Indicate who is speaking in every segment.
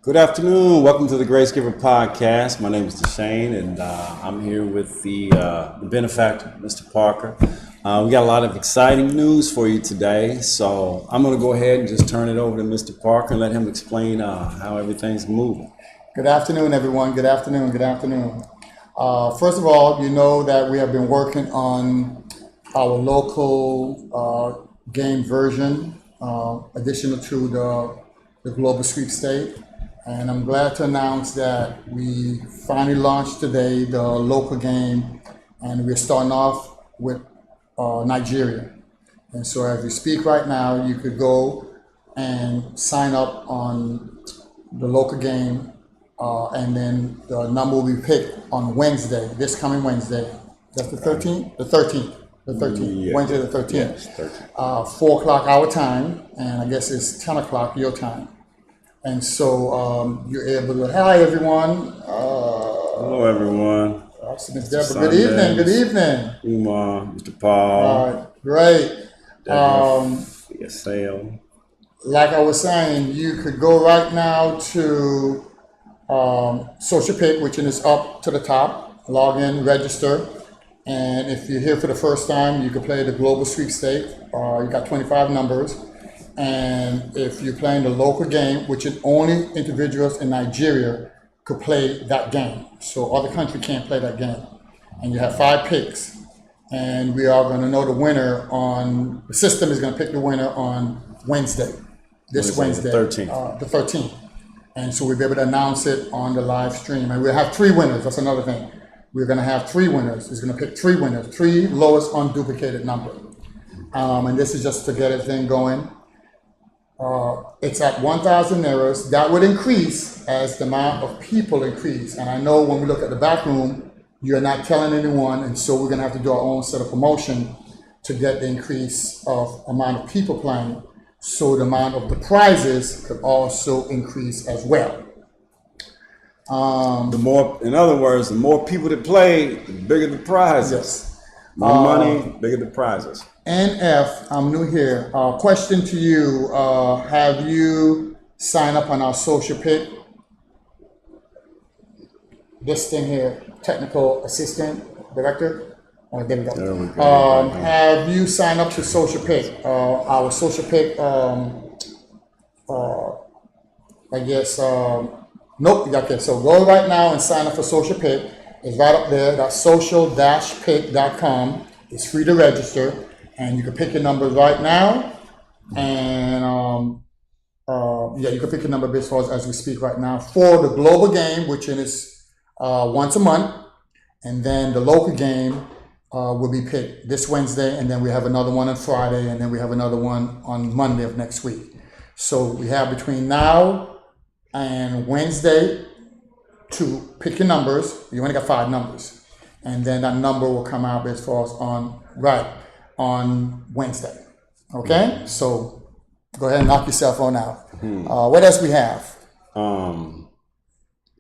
Speaker 1: Good afternoon. Welcome to the Grace Giver Podcast. My name is Deshane, and I'm here with the benefactor, Mr. Parker. We got a lot of exciting news for you today, so I'm going to go ahead and just turn it over to Mr. Parker and let him explain how everything's moving.
Speaker 2: Good afternoon, everyone. Good afternoon. Good afternoon. First of all, you know that we have been working on our local game version, additional to the global sweepstakes. And I'm glad to announce that we finally launched today the local game, and we're starting off with Nigeria. And so as we speak right now, you could go and sign up on the local game, and then the number will be picked on Wednesday, this coming Wednesday. That's the 13th? The 13th. The 13th.
Speaker 1: Yeah.
Speaker 2: Wednesday the 13th.
Speaker 1: Yes, 13th.
Speaker 2: 4 o'clock our time, and I guess it's 10 o'clock your time. And so you're able to, hi everyone.
Speaker 1: Hello, everyone.
Speaker 2: Miss Deborah, good evening, good evening.
Speaker 1: Umar, Mr. Paul.
Speaker 2: All right, great.
Speaker 1: Sale.
Speaker 2: Like I was saying, you could go right now to Social Pick, which is up to the top, log in, register. And if you're here for the first time, you can play the global sweepstakes. You got 25 numbers. And if you're playing the local game, which is only individuals in Nigeria could play that game. So other country can't play that game. And you have 5 picks. And we are going to know the winner on, the system is going to pick the winner on Wednesday. This Wednesday.
Speaker 1: The 13th.
Speaker 2: The 13th. And so we'll be able to announce it on the live stream. And we'll have 3 winners. That's another thing. We're going to have 3 winners. It's going to pick 3 winners, 3 lowest unduplicated number. And this is just to get everything going. It's at 1,000 euros. That would increase as the amount of people increase. And I know when we look at the back room, you're not telling anyone, and so we're going to have to do our own set of promotion to get the increase of amount of people playing, so the amount of the prizes could also increase as well.
Speaker 1: In other words, the more people that play, the bigger the prizes.
Speaker 2: Yes.
Speaker 1: More money, bigger the prizes.
Speaker 2: NF, I'm new here. Question to you, have you signed up on our social pick? This thing here, technical assistant, director? Oh, there we go.
Speaker 1: There we go.
Speaker 2: Have you signed up to social pick? Our social pick, I guess, nope, okay, so go right now and sign up for social pick. It's right up there, that's social-pick.com. It's free to register. And you can pick your number right now, and you can pick your number as we speak right now for the global game, which is once a month, and then the local game will be picked this Wednesday, and then we have another one on Friday, and then we have another one on Monday of next week. So we have between now and Wednesday to pick your numbers. You only got 5 numbers, and then that number will come out as far as on Wednesday. Okay? So go ahead and knock your cell phone out. What else we have?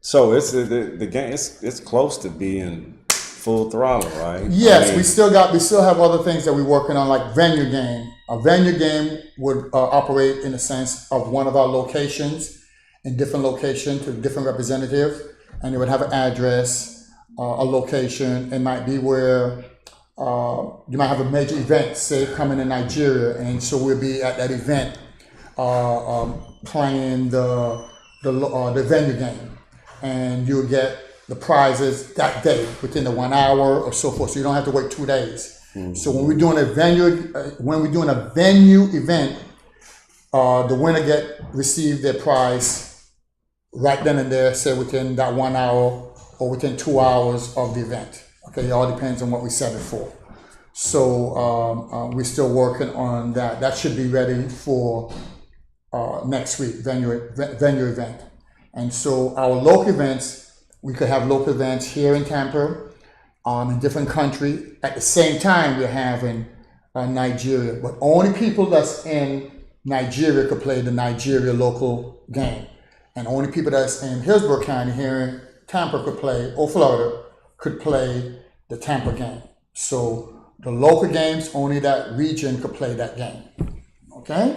Speaker 1: So it's the game. It's close to being full throttle, right?
Speaker 2: Yes, we still have other things that we're working on, like venue game. A venue game would operate in the sense of one of our locations, in different location to different representative, and it would have an address, a location. It might be where you might have a major event, say coming in Nigeria, and so we'll be at that event playing the venue game, and you'll get the prizes that day within the 1 hour or so forth. So you don't have to wait 2 days. So when we're doing a venue event, the winner receive their prize right then and there, say within that 1 hour or within 2 hours of the event. Okay, it all depends on what we set it for. So we're still working on that. That should be ready for next week, venue event. And so our local events, we could have local events here in Tampa, in different country. At the same time, we're having Nigeria, but only people that's in Nigeria could play the Nigeria local game. And only people that's in Hillsborough County here in Tampa could play, or Florida, could play the Tampa game. So the local games, only that region could play that game. Okay?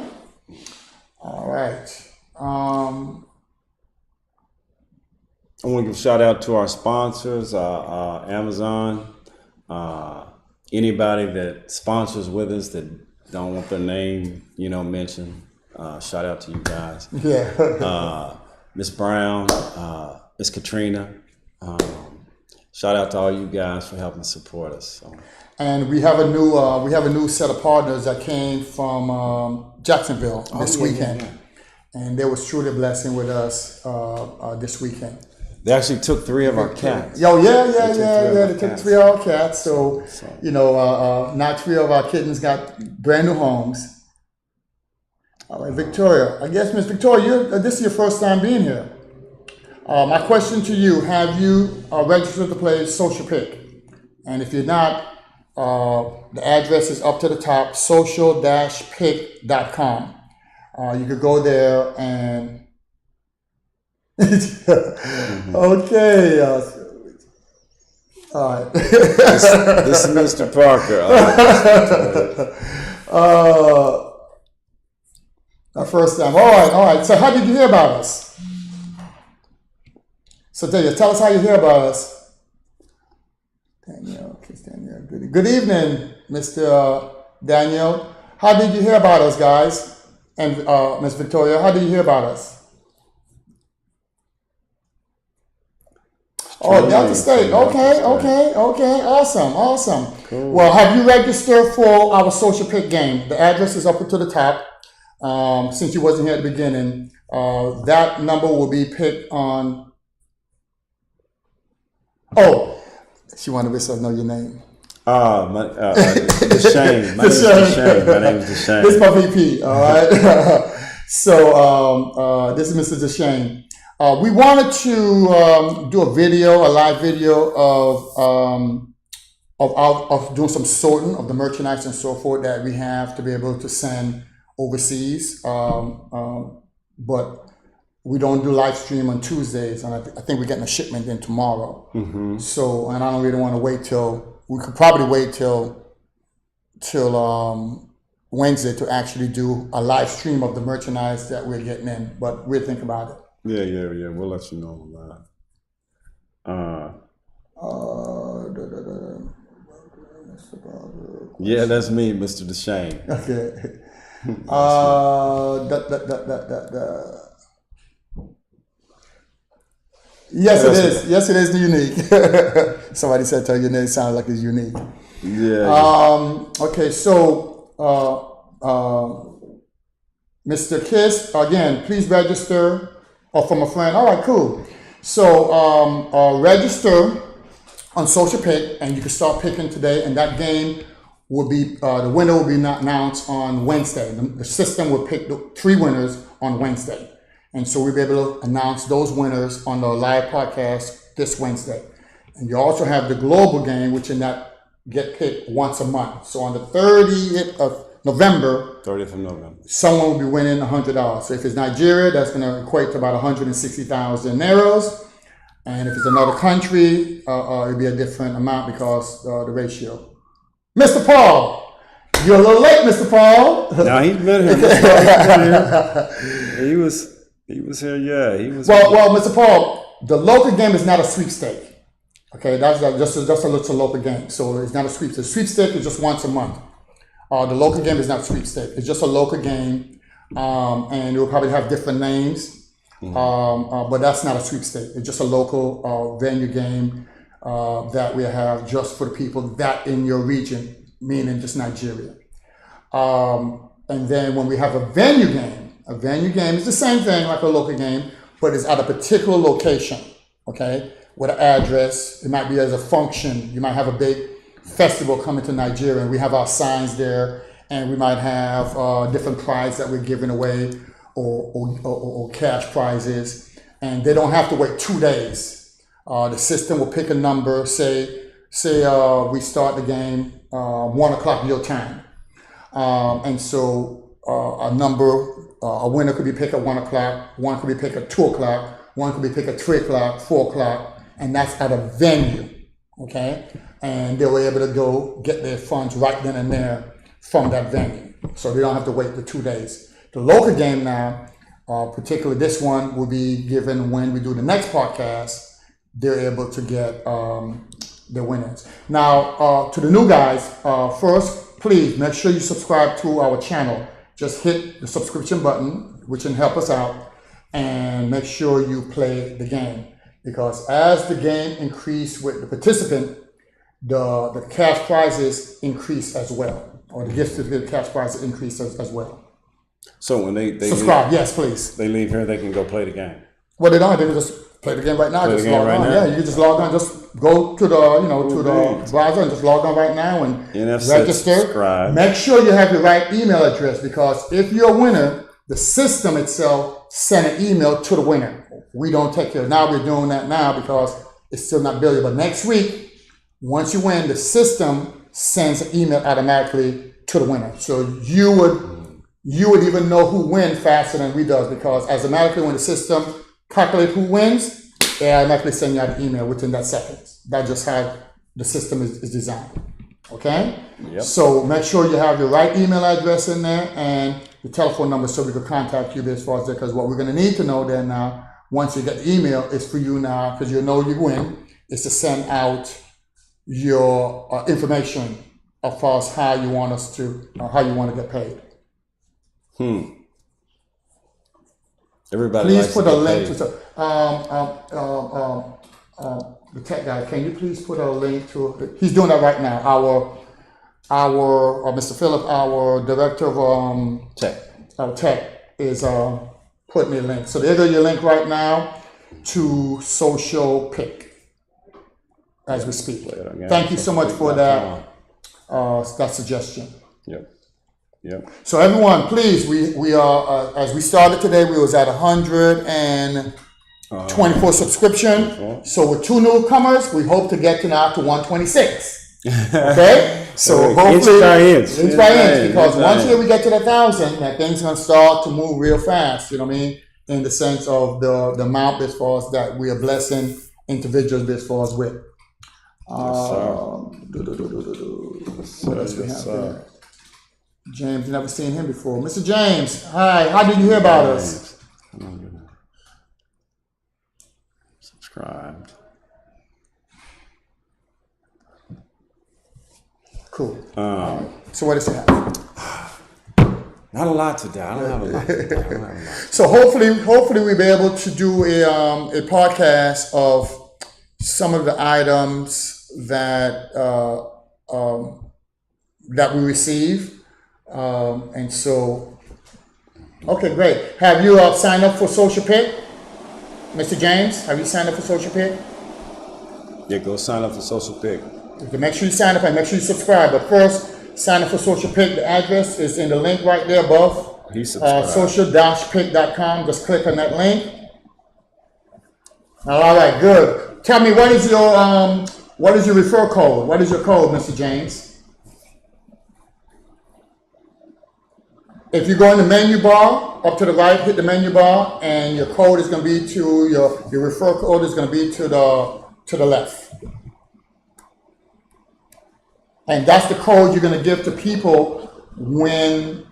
Speaker 2: All right.
Speaker 1: I want to give a shout out to our sponsors, Amazon. Anybody that sponsors with us that don't want their name, mentioned. Shout out to you guys.
Speaker 2: Yeah.
Speaker 1: Miss Brown, Miss Katrina. Shout out to all you guys for helping support us. So.
Speaker 2: And we have a new set of partners that came from Jacksonville this weekend, and they was truly a blessing with us this weekend.
Speaker 1: They actually took 3 of our cats.
Speaker 2: Yo, yeah. They took 3 of our cats. So now 3 of our kittens got brand new homes. All right, Victoria. I guess, Miss Victoria, this is your first time being here. My question to you: have you registered to play Social Pick? And if you're not, the address is up to the top: social-pick.com. You could go there and. Okay. All right.
Speaker 1: This is Mr. Parker.
Speaker 2: Our first time. All right. So how did you hear about us? So tell us how you hear about us. Daniel. Good evening, Mr. Daniel. How did you hear about us, guys? And Miss Victoria, how did you hear about us? Oh, Delta State. Okay. Awesome. Cool. Well, have you registered for our Social Pick game? The address is up to the top. Since you wasn't here at the beginning, that number will be picked on. Oh, she wanted to know your name.
Speaker 1: Deshane. My name is Deshane.
Speaker 2: This is my VP. All right. So this is Mr. Deshane. We wanted to do a live video of doing some sorting of the merchandise and so forth that we have to be able to send overseas. But we don't do live stream on Tuesdays, and I think we're getting a shipment in tomorrow. Mm-hmm. So, and I don't really want to wait we could probably wait till Wednesday to actually do a live stream of the merchandise that we're getting in, but we'll think about it.
Speaker 1: Yeah. We'll let you know about. Yeah, that's me, Mr. Deshane.
Speaker 2: Okay. Yes, it is unique. Somebody said, "Tell your name sounds like it's unique."
Speaker 1: Yeah.
Speaker 2: Okay, so Mr. Kiss, again, please register. From a friend. All right, cool. So register on Social Pick, and you can start picking today. And that game will be the winner will be announced on Wednesday. The system will pick the 3 winners on Wednesday, and so we'll be able to announce those winners on the live podcast this Wednesday. And you also have the global game, which in that get picked once a month. So on the 30th of November, someone will be winning $100. So if it's Nigeria, that's going to equate to about 160,000 euros. And if it's another country, it'll be a different amount because the ratio. Mr. Paul, you're a little late, Mr. Paul.
Speaker 1: No, he met him. He was here. Yeah, he was.
Speaker 2: Well, Mr. Paul, the local game is not a sweepstake. Okay, that's just a local game. So it's not a sweepstake. The sweepstake is just once a month. The local game is not sweepstake. It's just a local game, and it will probably have different names, but that's not a sweepstake. It's just a local venue game that we have just for the people that in your region, meaning just Nigeria. And then when we have a venue game is the same thing like a local game, but it's at a particular location, okay, with an address. It might be as a function. You might have a big festival coming to Nigeria, and we have our signs there, and we might have different prizes that we're giving away or cash prizes, and they don't have to wait 2 days. The system will pick a number, say we start the game 1 o'clock your time, and so a winner could be picked at 1 o'clock, one could be picked at 2 o'clock, one could be picked at 3 o'clock, 4 o'clock, and that's at a venue, okay? And they were able to go get their funds right then and there from that venue. So they don't have to wait the 2 days. The local game now, particularly this one, will be given when we do the next podcast. they're able to get the winners. Now, to the new guys, first, please make sure you subscribe to our channel. Just hit the subscription button, which can help us out, and make sure you play the game. Because as the game increase with the participant, the cash prizes increase as well, or the gift certificate cash prizes increase as well.
Speaker 1: So when they
Speaker 2: Subscribe, yes, please.
Speaker 1: they leave here, they can go play the game.
Speaker 2: Well, they don't. They can just play the game right now.
Speaker 1: Play the
Speaker 2: Just
Speaker 1: game
Speaker 2: log
Speaker 1: right
Speaker 2: on.
Speaker 1: now?
Speaker 2: Yeah, you can just log on. Just go to the browser and just log on right now and
Speaker 1: NFC,
Speaker 2: register.
Speaker 1: subscribe.
Speaker 2: Make sure you have the right email address, because if you're a winner, the system itself send an email to the winner. We don't take care. Now we're doing that now because it's still not billable. But next week, once you win, the system sends an email automatically to the winner. So you would even know who wins faster than we does, because as automatically when the system calculates who wins, they automatically send you out an email within that second. That's just how the system is designed. Okay?
Speaker 1: Yep.
Speaker 2: So make sure you have your right email address in there and the telephone number so we can contact you as far as that, because what we're going to need to know then now, once you get the email, is for you now, because you know you win, is to send out your information as far as how you want us to, how you want to get paid.
Speaker 1: Everybody
Speaker 2: Please
Speaker 1: likes
Speaker 2: put
Speaker 1: to
Speaker 2: a
Speaker 1: get
Speaker 2: link
Speaker 1: paid.
Speaker 2: to the tech guy. Can you please put a link to? He's doing that right now. Our Mr. Phillip, our director of tech, is putting a link. So there go your link right now to Social Pick as we speak. Thank you so much for that suggestion.
Speaker 1: Yep.
Speaker 2: So everyone, please, we are as we started today, we was at 124 subscription. So with 2 newcomers, we hope to get to now to 126. Okay, so hopefully inch by inch, because once here we get to the 1,000, that thing's gonna start to move real fast. You know what I mean? In the sense of the amount as far as that we are blessing individuals as far as with. What else we have there? James, never seen him before. Mr. James, hi. How did you hear about us?
Speaker 1: Subscribe.
Speaker 2: Cool. So what does he have?
Speaker 1: Not a lot today. I don't have a lot today.
Speaker 2: So hopefully we'll be able to do a podcast of some of the items that that we receive. And so, okay, great. Have you signed up for Social Pick? Mr. James, have you signed up for Social Pick?
Speaker 1: Yeah, go sign up for Social Pick.
Speaker 2: Okay, make sure you sign up and make sure you subscribe. But first, sign up for Social Pick. The address is in the link right there above. Social-pick.com. Just click on that link. All right, good. Tell me, what is your referral code? What is your code, Mr. James? If you go in the menu bar, up to the right, hit the menu bar, and your code is going to be to your referral code is going to be to the left. And that's the code you're going to give to people when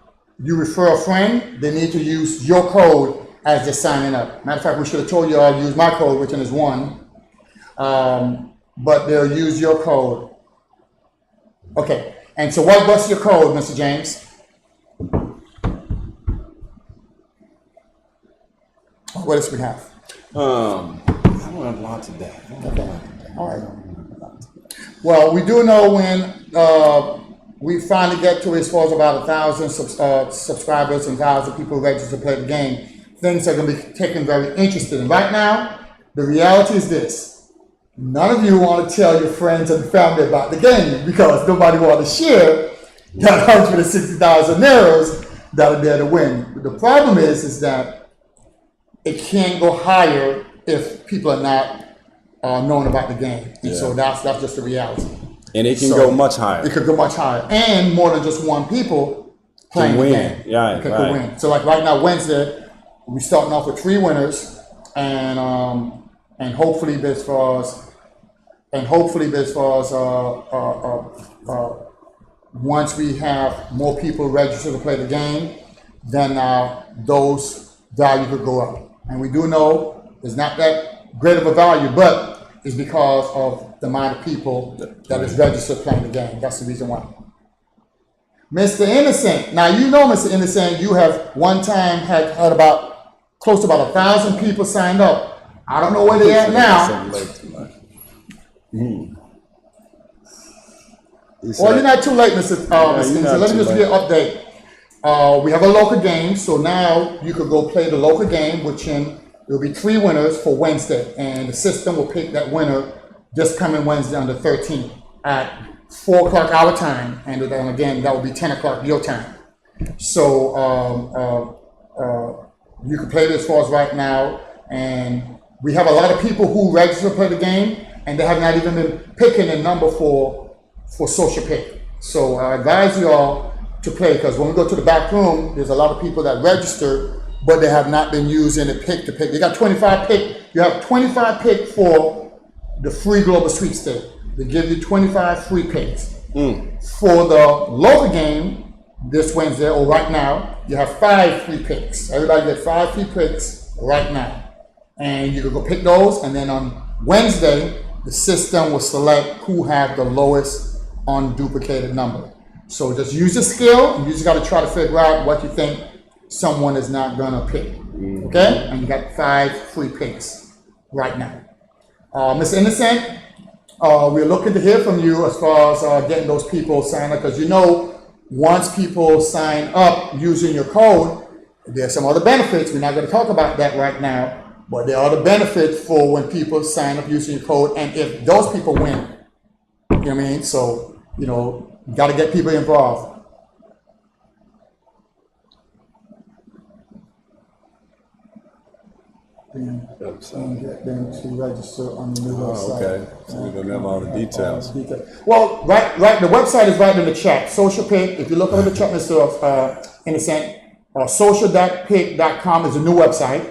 Speaker 2: you refer a friend. They need to use your code as they're signing up. Matter of fact, we should have told you all to use my code, which is 1. But they'll use your code. Okay. And so what's your code, Mr. James? What else we have?
Speaker 1: I don't have a lot today.
Speaker 2: Okay. All right. Well, we do know when we finally get to as far as about 1,000 subscribers and 1,000 people registered to play the game, things are going to be taken very interesting. Right now, the reality is this. None of you want to tell your friends and family about the game because nobody wants to share that 160,000 euros that are there to win. The problem is that it can't go higher if people are not knowing about the game. And so that's just the reality.
Speaker 1: And it can go much higher.
Speaker 2: It could go much higher. And more than just one people playing the game.
Speaker 1: Yeah,
Speaker 2: it could win. So like right now, Wednesday, we're starting off with 3 winners. And hopefully as far as once we have more people registered to play the game, then those value could go up. And we do know it's not that great of a value, but is because of the amount of people that is registered playing the game. That's the reason why. Mr. Innocent, now you know, Mr. Innocent, you have one time had about close to about 1,000 people signed up. I don't know where they're at now. Well, you're not too late, Mr. Innocent. Let me just give you an update. We have a local game, so now you could go play the local game, which there'll be 3 winners for Wednesday, and the system will pick that winner this coming Wednesday on the 13th at 4 o'clock our time, and then again that will be 10 o'clock your time. So you can play this for us right now, and we have a lot of people who register to play the game, and they have not even been picking a number for social pick. So I advise you all to play, because when we go to the back room, there's a lot of people that register, but they have not been using the pick to pick. You got 25 pick. You have 25 pick for the free global sweepstakes. They give you 25 free picks. For the local game this Wednesday or right now, you have 5 free picks. Everybody gets 5 free picks right now, and you can go pick those. And then on Wednesday, the system will select who have the lowest unduplicated number. So just use your skill, and you just got to try to figure out what you think someone is not gonna pick. Okay? And you got 5 free picks right now. Mr. Innocent, we're looking to hear from you as far as getting those people signed up, because you know, once people sign up using your code, there's some other benefits. We're not going to talk about that right now, but there are the benefits for when people sign up using your code, and if those people win, you know what I mean? So, you know, you got to get people involved. And get them to register on the new website.
Speaker 1: Okay, so we don't have all the details.
Speaker 2: Well, right. The website is right in the chat. Social Pick. If you look over the chat, Mr. Innocent, social.pick.com is a new website,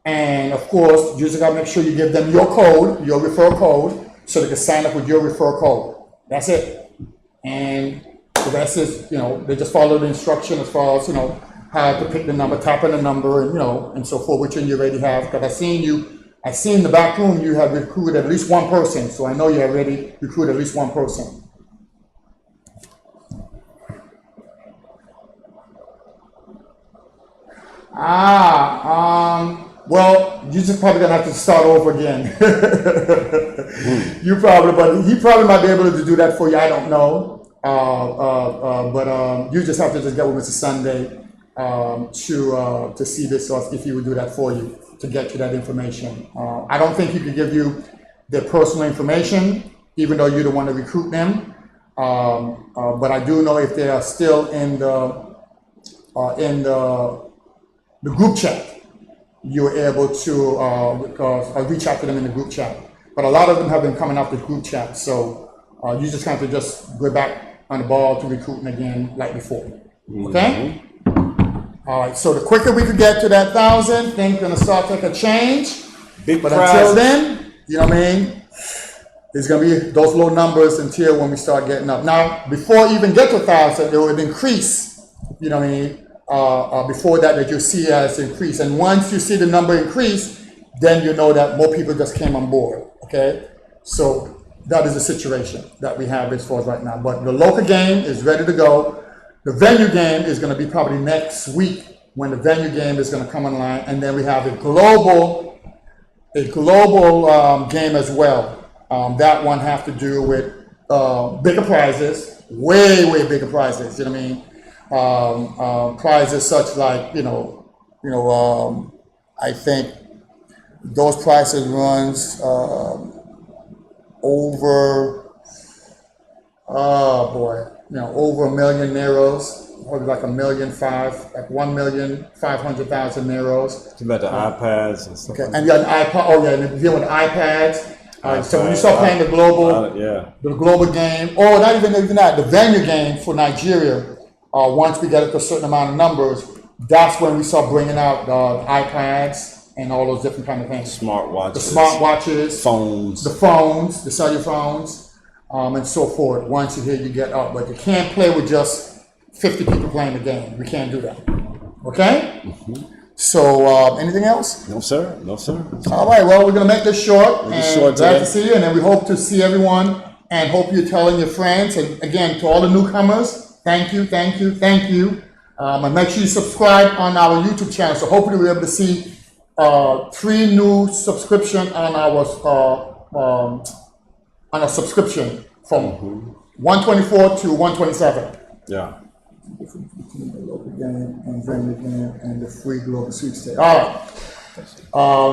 Speaker 2: and of course, you just gotta make sure you give them your code, your referral code, so they can sign up with your referral code. That's it. And the rest is, you know, they just follow the instruction as far as, you know, how to pick the number, tap in the number, and, you know, and so forth, which one you already have. Because I seen in the back room you have recruited at least one person, so I know you already recruited at least one person. Well, you're just probably gonna have to start over again. But he probably might be able to do that for you. I don't know, but you just have to just get with Mr. Sunday to see this, or if he would do that for you, to get you that information. I don't think he could give you their personal information, even though you're the one to recruit them. But I do know if they are still in the group chat, you're able to reach out to them in the group chat. But a lot of them have been coming off the group chat, so you just have to just go back on the ball to recruiting again like before. Okay? All right, so the quicker we can get to that 1,000, things gonna start to take a change. But until then, you know what I mean? It's gonna be those low numbers until when we start getting up. Now, before you even get to 1,000, it would increase, you know what I mean? Before that you see as increase. And once you see the number increase, then you know that more people just came on board, okay? So that is the situation that we have as far as right now. But the local game is ready to go. The venue game is going to be probably next week, when the venue game is going to come online, and then we have a global game as well. That one have to do with bigger prizes, way bigger prizes. You know what I mean? Prizes such like I think those prices runs over. Oh boy. Over 1 million euros, probably like 1,500,000, like 1,500,000 euros.
Speaker 1: It's about the iPads and stuff.
Speaker 2: Okay, and you got an iPad. Oh yeah, and you're dealing with iPads. So when you start playing the global game, or not even that, the venue game for Nigeria, once we get up to a certain amount of numbers, that's when we start bringing out the iPads and all those different kind of things.
Speaker 1: Smartwatches.
Speaker 2: The smartwatches.
Speaker 1: Phones.
Speaker 2: The phones, the cellular phones. And so forth. Once you get up, but you can't play with just 50 people playing the game. We can't do that. Okay? So, anything else?
Speaker 1: No, sir. No, sir.
Speaker 2: All right, well, we're going to make this short.
Speaker 1: Make it
Speaker 2: And
Speaker 1: short
Speaker 2: glad
Speaker 1: today.
Speaker 2: to see you, and then we hope to see everyone, and hope you're telling your friends. And again, to all the newcomers, thank you, thank you, thank you. And make sure you subscribe on our YouTube channel. So hopefully we'll be able to see 3 new subscription on our subscription from 124 to 127.
Speaker 1: Yeah.
Speaker 2: Between the local game and venue game and the free global sweepstakes. All right.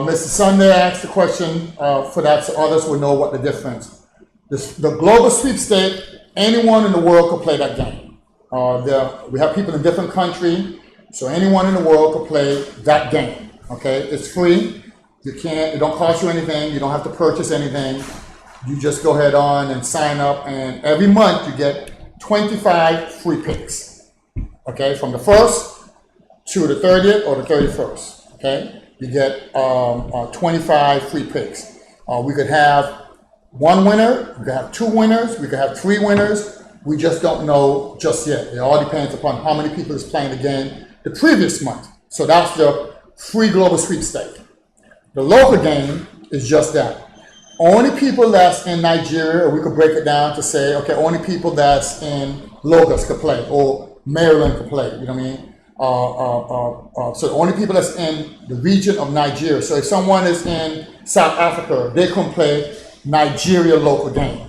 Speaker 2: Mr. Sunday asked the question for that, so others will know what the difference. The global sweepstakes, anyone in the world could play that game. We have people in different countries, so anyone in the world could play that game. Okay, it's free. It don't cost you anything. You don't have to purchase anything. You just go ahead on and sign up, and every month you get 25 free picks. Okay, from the 1st to the 30th or the 31st. Okay, you get 25 free picks. We could have 1 winner, we could have 2 winners, we could have 3 winners. We just don't know just yet. It all depends upon how many people is playing the game the previous month. So that's the free global sweepstake. The local game is just that. Only people that's in Nigeria, or we could break it down to say, okay, only people that's in Lagos could play, or Maryland could play, you know what I mean? So the only people that's in the region of Nigeria. So if someone is in South Africa, they can play Nigeria local game.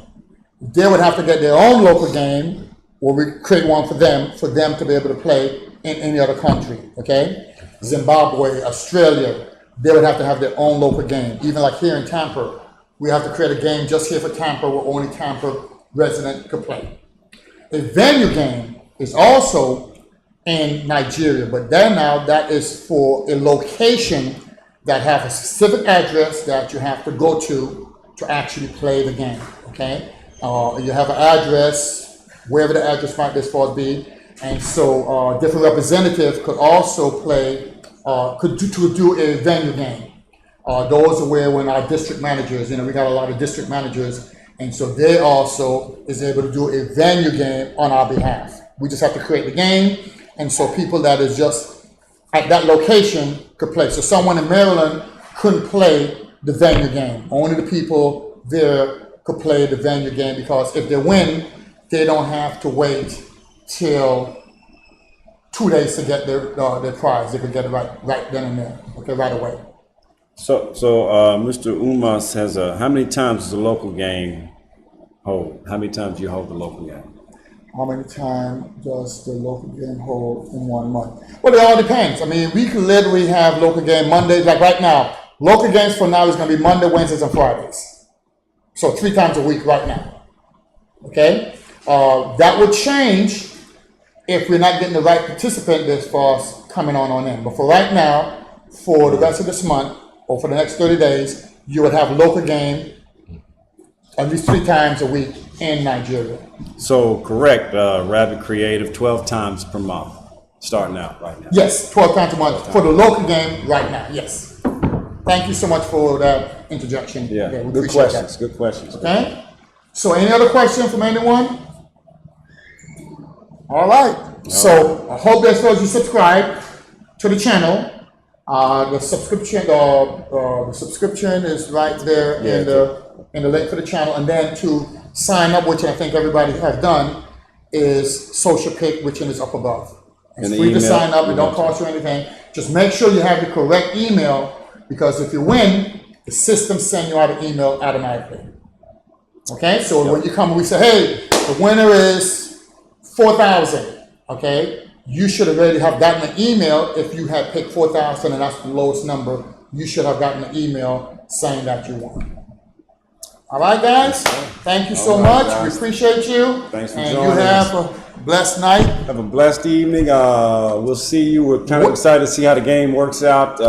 Speaker 2: They would have to get their own local game, or we create one for them to be able to play in any other country, okay? Zimbabwe, Australia, they would have to have their own local game. Even like here in Tampa, we have to create a game just here for Tampa where only Tampa resident could play. A venue game is also in Nigeria, but then now that is for a location that have a specific address that you have to go to actually play the game, okay? You have an address, wherever the address might be as far as be, and so different representatives could also play, could do a venue game. Those are where when our district managers, we got a lot of district managers, and so they also is able to do a venue game on our behalf. We just have to create the game, and so people that is just at that location could play. So someone in Maryland couldn't play the venue game. Only the people there could play the venue game, because if they win, they don't have to wait till 2 days to get their prize. They could get it right then and there, okay, right away.
Speaker 1: So Mr. Umas has how many times does the local game hold? How many times do you hold the local game?
Speaker 2: How many times does the local game hold in 1 month? Well, it all depends. I mean, we can literally have local game Mondays, like right now. Local games for now is going to be Monday, Wednesdays, and Fridays. So 3 times a week right now. Okay? That would change if we're not getting the right participant as far as coming on in. But for right now, for the rest of this month, or for the next 30 days, you would have local game at least 3 times a week in Nigeria.
Speaker 1: So correct, Rabbit Creative, 12 times per month, starting out right now.
Speaker 2: Yes, 12 times a month for the local game right now, yes. Thank you so much for that interjection.
Speaker 1: Yeah,
Speaker 2: we
Speaker 1: good
Speaker 2: appreciate
Speaker 1: questions, good questions.
Speaker 2: Okay? So any other question from anyone? All right. So I hope that shows you subscribe to the channel. The subscription is right there in the link for the channel, and then to sign up, which I think everybody has done, is Social Pick, which is up above. It's
Speaker 1: And the
Speaker 2: free to
Speaker 1: email,
Speaker 2: sign up. It don't cost you anything. Just make sure you have the correct email, because if you win, the system sends you out an email automatically. Okay, so when you come and we say, hey, the winner is 4,000. Okay, you should already have gotten an email. If you had picked 4,000 and that's the lowest number, you should have gotten an email saying that you won. All right, guys. Thank you so much.
Speaker 1: guys.
Speaker 2: We appreciate you.
Speaker 1: Thanks for
Speaker 2: and
Speaker 1: joining
Speaker 2: you have
Speaker 1: us.
Speaker 2: a blessed night.
Speaker 1: Have a blessed evening. We'll see you. We're kind of excited to see how the game works out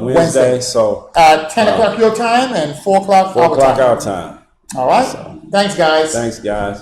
Speaker 1: Wednesday. So
Speaker 2: At 10 o'clock your time and 4 o'clock
Speaker 1: 4
Speaker 2: our
Speaker 1: o'clock
Speaker 2: time.
Speaker 1: our time.
Speaker 2: All right. Thanks, guys.
Speaker 1: Thanks, guys.